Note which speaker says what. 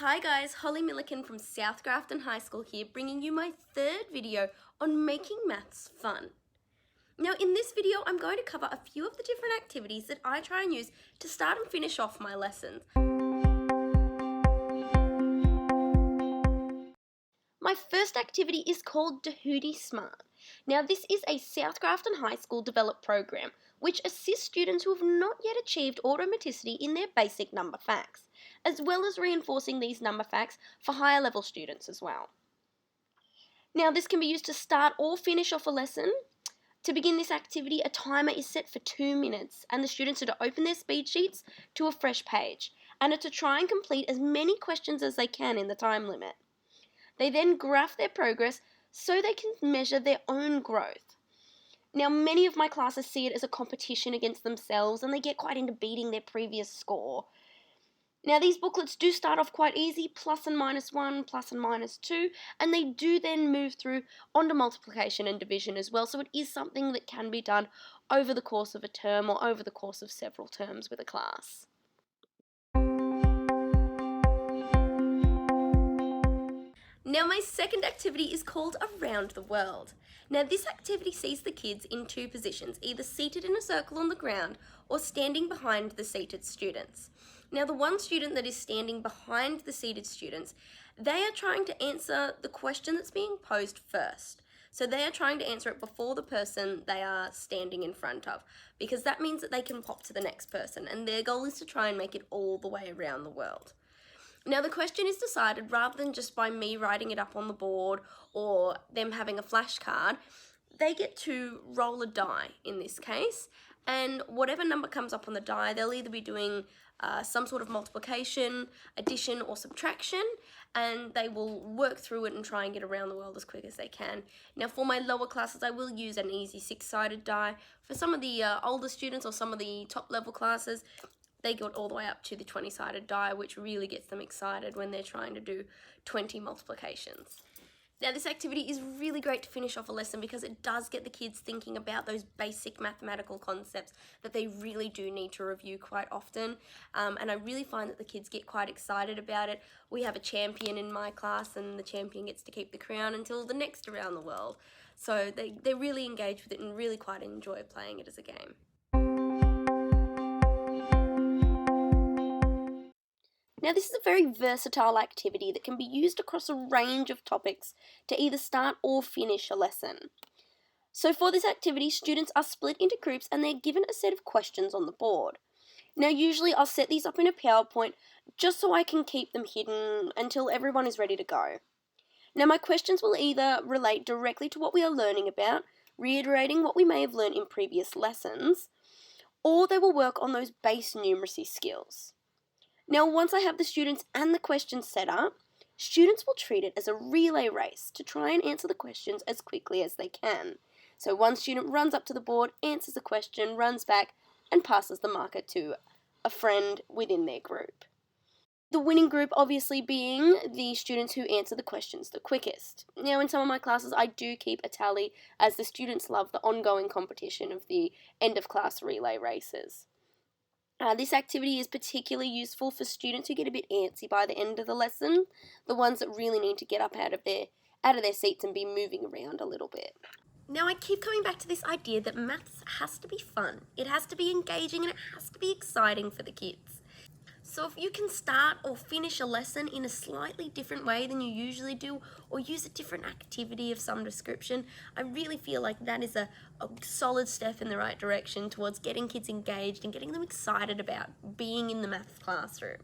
Speaker 1: Hi guys, Holly Millican from South Grafton High School here, bringing you my third video on making maths fun. Now in this video, I'm going to cover a few of the different activities that I try and use to start and finish off my lessons. My first activity is called Doody Smile. Now this is a South Grafton High School developed program which assists students who have not yet achieved automaticity in their basic number facts, as well as reinforcing these number facts for higher level students as well. Now this can be used to start or finish off a lesson. To begin this activity, a timer is set for 2 minutes and the students are to open their speed sheets to a fresh page and are to try and complete as many questions as they can in the time limit. They then graph their progress so they can measure their own growth. Now, many of my classes see it as a competition against themselves and they get quite into beating their previous score. Now, these booklets do start off quite easy, plus and minus 1, plus and minus 2, and they do then move through onto multiplication and division as well, so it is something that can be done over the course of a term or over the course of several terms with a class. Now my second activity is called Around the World. Now this activity sees the kids in two positions, either seated in a circle on the ground or standing behind the seated students. Now the one student that is standing behind the seated students, they are trying to answer the question that's being posed first. So they are trying to answer it before the person they are standing in front of, because that means that they can pop to the next person, and their goal is to try and make it all the way around the world. Now the question is decided rather than just by me writing it up on the board or them having a flashcard. They get to roll a die in this case, and whatever number comes up on the die, they'll either be doing some sort of multiplication, addition or subtraction, and they will work through it and try and get around the world as quick as they can. Now for my lower classes, I will use an easy 6-sided die. For some of the older students or some of the top level classes, they got all the way up to the 20-sided die, which really gets them excited when they're trying to do 20 multiplications. Now this activity is really great to finish off a lesson because it does get the kids thinking about those basic mathematical concepts that they really do need to review quite often, and I really find that the kids get quite excited about it. We have a champion in my class and the champion gets to keep the crown until the next Around the World. So they really engage with it and really quite enjoy playing it as a game. Now this is a very versatile activity that can be used across a range of topics to either start or finish a lesson. So for this activity, students are split into groups and they're given a set of questions on the board. Now usually I'll set these up in a PowerPoint just so I can keep them hidden until everyone is ready to go. Now my questions will either relate directly to what we are learning about, reiterating what we may have learned in previous lessons, or they will work on those base numeracy skills. Now, once I have the students and the questions set up, students will treat it as a relay race to try and answer the questions as quickly as they can. So one student runs up to the board, answers the question, runs back, and passes the marker to a friend within their group. The winning group obviously being the students who answer the questions the quickest. Now, in some of my classes, I do keep a tally as the students love the ongoing competition of the end-of-class relay races. This activity is particularly useful for students who get a bit antsy by the end of the lesson, the ones that really need to get up out of their seats and be moving around a little bit. Now I keep coming back to this idea that maths has to be fun, it has to be engaging, and it has to be exciting for the kids. So if you can start or finish a lesson in a slightly different way than you usually do, or use a different activity of some description, I really feel like that is a solid step in the right direction towards getting kids engaged and getting them excited about being in the maths classroom.